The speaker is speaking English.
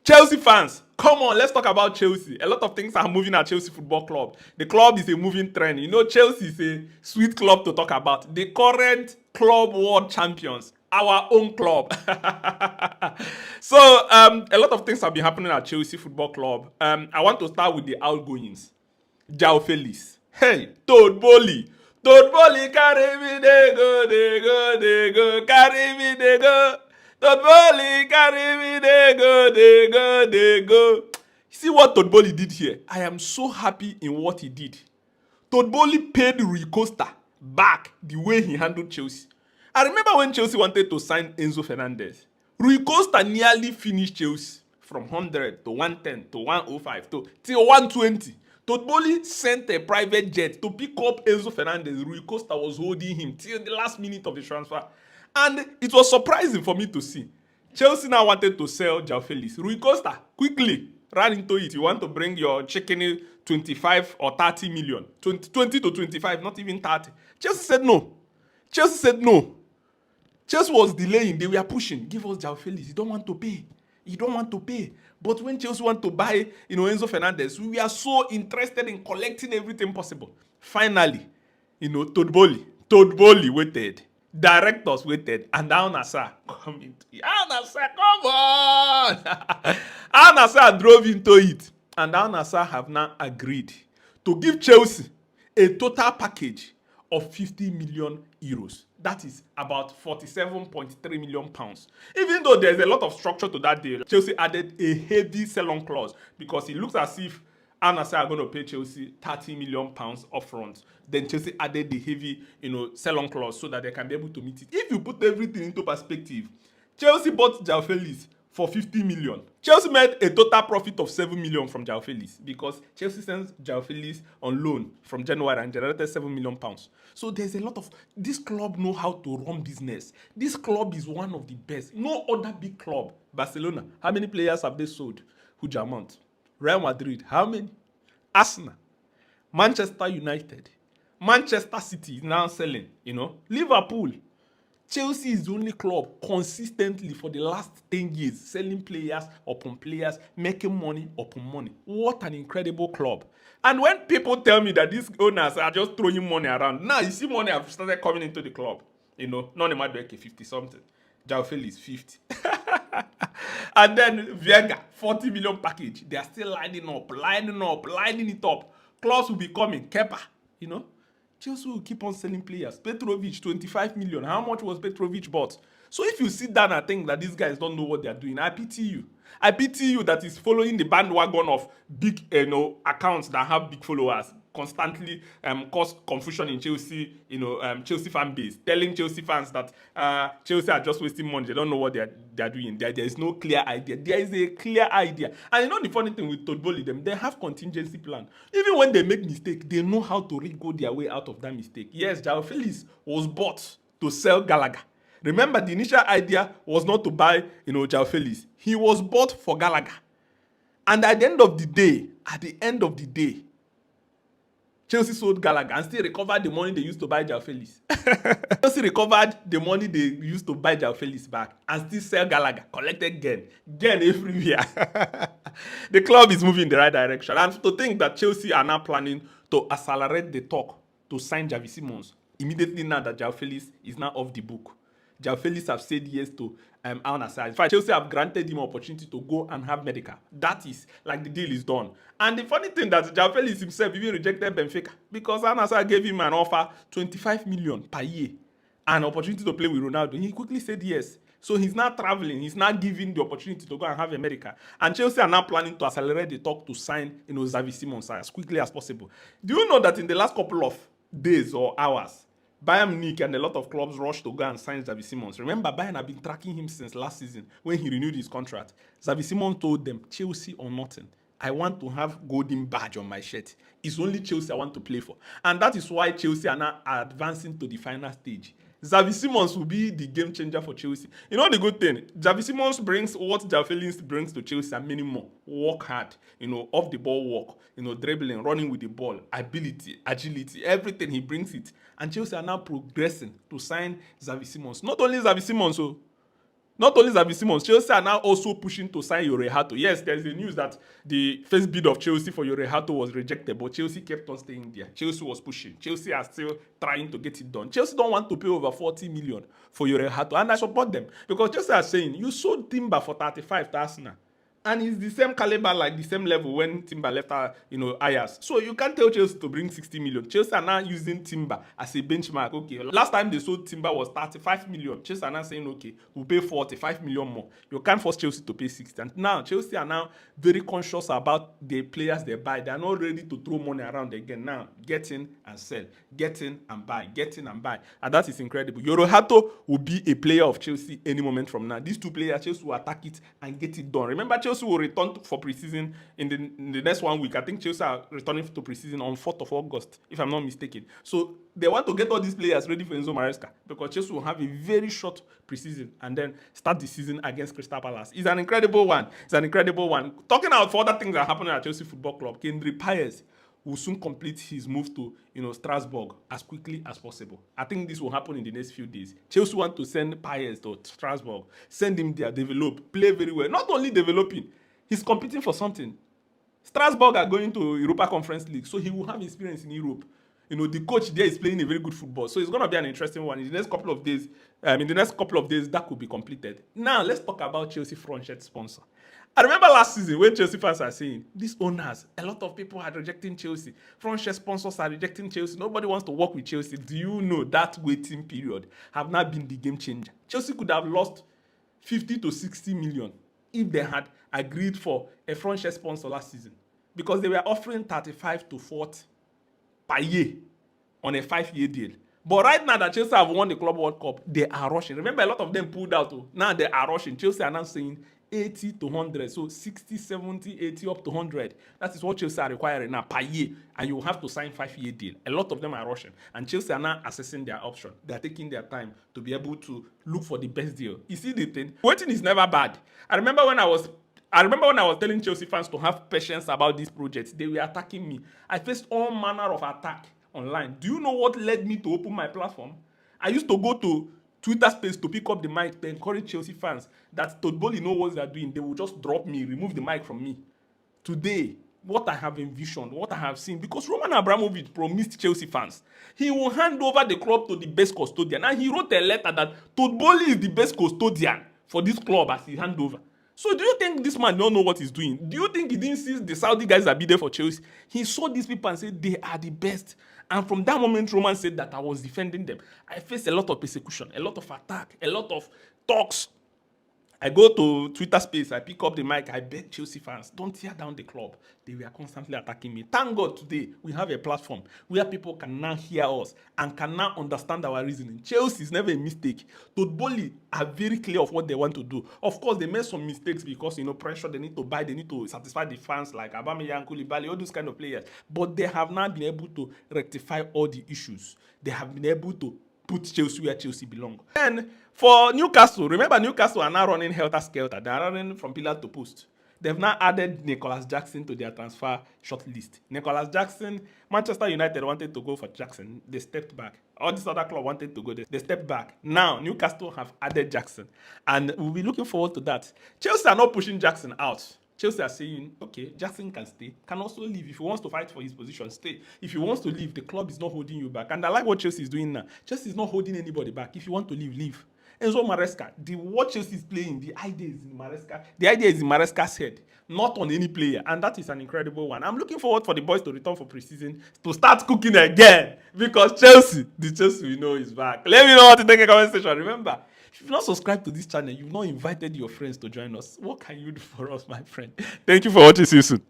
Chelsea fans, come on, let's talk about Chelsea. A lot of things are moving at Chelsea Football Club. The club is a moving trend. You know, Chelsea is a sweet club to talk about. The current club world champions, our own club. So, a lot of things have been happening at Chelsea Football Club. I want to start with the outgoings. Joao Felix. Hey, Toad Bowley. Toad Bowley, carry me, they go, they go, they go, carry me, they go. Toad Bowley, carry me, they go, they go, they go. See what Toad Bowley did here? I am so happy in what he did. Toad Bowley paid Rui Costa back the way he handled Chelsea. I remember when Chelsea wanted to sign Enzo Fernandez. Rui Costa nearly finished Chelsea from 100 to 110 to 105 to till 120. Toad Bowley sent a private jet to pick up Enzo Fernandez. Rui Costa was holding him till the last minute of the transfer. And it was surprising for me to see. Chelsea now wanted to sell Joao Felix. Rui Costa quickly ran into it. You want to bring your chicken 25 or 30 million. 20 to 25, not even 30. Chelsea said no. Chelsea said no. Chelsea was delaying. They were pushing. Give us Joao Felix. You don't want to pay. You don't want to pay. But when Chelsea want to buy, Enzo Fernandez, we are so interested in collecting everything possible. Finally, Toad Bowley waited. Directors waited, and Al Nassr come into it. Al Nassr, come on! Al Nassr drove into it, and Al Nassr have now agreed to give Chelsea a total package of 50 million euros. That is about 47.3 million pounds. Even though there's a lot of structure to that deal, Chelsea added a heavy sell-on clause because it looks as if Al Nassr are going to pay Chelsea 30 million pounds upfront. Then Chelsea added the heavy, sell-on clause so that they can be able to meet it. If you put everything into perspective, Chelsea bought Joao Felix for 50 million. Chelsea made a total profit of 7 million from Joao Felix because Chelsea sent Joao Felix on loan from January and generated 7 million pounds. So there's a lot of, this club know how to run business. This club is one of the best. No other big club. Barcelona, how many players have they sold? Huge amount. Real Madrid, how many? Arsenal, Manchester United, Manchester City is now selling, Liverpool. Chelsea is the only club consistently for the last 10 years selling players upon players, making money upon money. What an incredible club. And when people tell me that these owners are just throwing money around, now you see money have started coming into the club. Nonemadueke 50 something. Joao Felix 50. And then Vega, 40 million package. They are still lining it up. Clause will be coming. Kepa, Chelsea will keep on selling players. Petrovic, 25 million. How much was Petrovic bought? So if you sit down and think that these guys don't know what they are doing, I pity you. I pity you that is following the bandwagon of big accounts that have big followers, constantly cause confusion in Chelsea, Chelsea fan base, telling Chelsea fans that Chelsea are just wasting money. They don't know what they are doing. There is no clear idea. There is a clear idea. And the funny thing with Toad Bowley, they have contingency plan. Even when they make mistake, they know how to go their way out of that mistake. Yes, Joao Felix was bought to sell Gallagher. Remember, the initial idea was not to buy, Joao Felix. He was bought for Gallagher. And at the end of the day, Chelsea sold Gallagher and still recovered the money they used to buy Joao Felix. Chelsea recovered the money they used to buy Joao Felix back and still sell Gallagher, collected gain everywhere. The club is moving in the right direction. And to think that Chelsea are now planning to accelerate the talk to sign Xavi Simons immediately now that Joao Felix is now off the book. Joao Felix have said yes to Al Nassr. In fact, Chelsea have granted him opportunity to go and have medical. That is, like, the deal is done. And the funny thing that Joao Felix himself even rejected Benfica because Al Nassr gave him an offer 25 million per year, an opportunity to play with Ronaldo. He quickly said yes. So he's now traveling. He's now giving the opportunity to go and have a medical. And Chelsea are now planning to accelerate the talk to sign, Xavi Simons as quickly as possible. Do you know that in the last couple of days or hours, Bayern Munich and a lot of clubs rushed to go and sign Xavi Simons? Remember, Bayern have been tracking him since last season when he renewed his contract. Xavi Simons told them, Chelsea or nothing. I want to have golden badge on my shirt. It's only Chelsea I want to play for. And that is why Chelsea are now advancing to the final stage. Xavi Simons will be the game changer for Chelsea. The good thing, Xavi Simons brings what Joao Felix brings to Chelsea and many more. Work hard, off the ball work, dribbling, running with the ball, ability, agility, everything, he brings it. And Chelsea are now progressing to sign Xavi Simons. Not only Xavi Simons, Not only Xavi Simons, Chelsea are now also pushing to sign Yorehato. Yes, there's the news that the first bid of Chelsea for Yorehato was rejected, but Chelsea kept on staying there. Chelsea was pushing. Chelsea are still trying to get it done. Chelsea don't want to pay over 40 million for Yorehato, and I support them because Chelsea are saying you sold Timber for 35 to Arsenal. And it's the same caliber, like the same level when Timber left Ajax. So you can't tell Chelsea to bring 60 million. Chelsea are now using Timber as a benchmark. Okay, last time they sold Timber was 35 million. Chelsea are now saying, okay, we'll pay 45 million more. You can't force Chelsea to pay 60. And now Chelsea are now very conscious about the players they buy. They are not ready to throw money around again. Now, get in and sell. Get in and buy. Get in and buy. And that is incredible. Yorehato will be a player of Chelsea any moment from now. These two players, Chelsea will attack it and get it done. Remember, Chelsea will return for preseason in the next 1 week. I think Chelsea are returning to preseason on 4th of August, if I'm not mistaken. So they want to get all these players ready for Enzo Maresca because Chelsea will have a very short preseason and then start the season against Crystal Palace. It's an incredible one. It's an incredible one. Talking about for other things that are happening at Chelsea Football Club, Kendry Paez will soon complete his move to Strasbourg as quickly as possible. I think this will happen in the next few days. Chelsea want to send Paez to Strasbourg, send him there, develop, play very well. Not only developing, he's competing for something. Strasbourg are going to Europa Conference League, so he will have experience in Europe. The coach there is playing a very good football, so it's going to be an interesting one. In the next couple of days, that could be completed. Now, let's talk about Chelsea front shirt sponsor. I remember last season when Chelsea fans are saying, these owners, a lot of people are rejecting Chelsea. Front shirt sponsors are rejecting Chelsea. Nobody wants to work with Chelsea. Do you know that waiting period have not been the game changer? Chelsea could have lost 50 to 60 million if they had agreed for a front shirt sponsor last season, because they were offering 35 to 40 per year on a 5-year deal. But right now that Chelsea have won the Club World Cup, they are rushing. Remember, a lot of them pulled out. Now they are rushing. Chelsea are now saying 80 to 100. So 60, 70, 80 up to 100. That is what Chelsea are requiring now per year. And you have to sign 5-year deal. A lot of them are rushing. And Chelsea are now assessing their option. They are taking their time to be able to look for the best deal. You see the thing? Waiting is never bad. I remember when I was telling Chelsea fans to have patience about these projects. They were attacking me. I faced all manner of attack online. Do you know what led me to open my platform? I used to go to Twitter space to pick up the mic to encourage Chelsea fans that Totboli know what they're doing. They will just drop me, remove the mic from me. Today, what I have envisioned, what I have seen, because Roman Abramovich promised Chelsea fans, he will hand over the club to the best custodian. And he wrote a letter that Totboli is the best custodian for this club as he hand over. So do you think this man don't know what he's doing? Do you think he didn't see the Saudi guys that be there for Chelsea? He saw these people and said they are the best. And from that moment, Roman said that I was defending them. I faced a lot of persecution, a lot of attack, a lot of talks. I go to Twitter space, I pick up the mic, I beg Chelsea fans, don't tear down the club. They were constantly attacking me. Thank God today we have a platform where people can now hear us and can now understand our reasoning. Chelsea is never a mistake. Totboli are very clear of what they want to do. Of course, they made some mistakes because, pressure, they need to buy, they need to satisfy the fans like Aubameyang, Koulibaly, all those kind of players. But they have now been able to rectify all the issues. They have been able to put Chelsea where Chelsea belong. And for Newcastle, remember Newcastle are now running helter-skelter. They are running from pillar to post. They've now added Nicholas Jackson to their transfer shortlist. Nicholas Jackson, Manchester United wanted to go for Jackson. They stepped back. All this other club wanted to go there. They stepped back. Now, Newcastle have added Jackson. And we'll be looking forward to that. Chelsea are not pushing Jackson out. Chelsea are saying, okay, Jackson can stay, can also leave. If he wants to fight for his position, stay. If he wants to leave, the club is not holding you back. And I like what Chelsea is doing now. Chelsea is not holding anybody back. If you want to leave, leave. Enzo Maresca, what Chelsea is playing, the idea is in Maresca. The idea is in Maresca's head, not on any player. And that is an incredible one. I'm looking forward for the boys to return for preseason, to start cooking again. Because Chelsea, the Chelsea we know is back. Let me know what to think in the comment section. Remember, if you've not subscribed to this channel, you've not invited your friends to join us, what can you do for us, my friend? Thank you for watching. See you soon.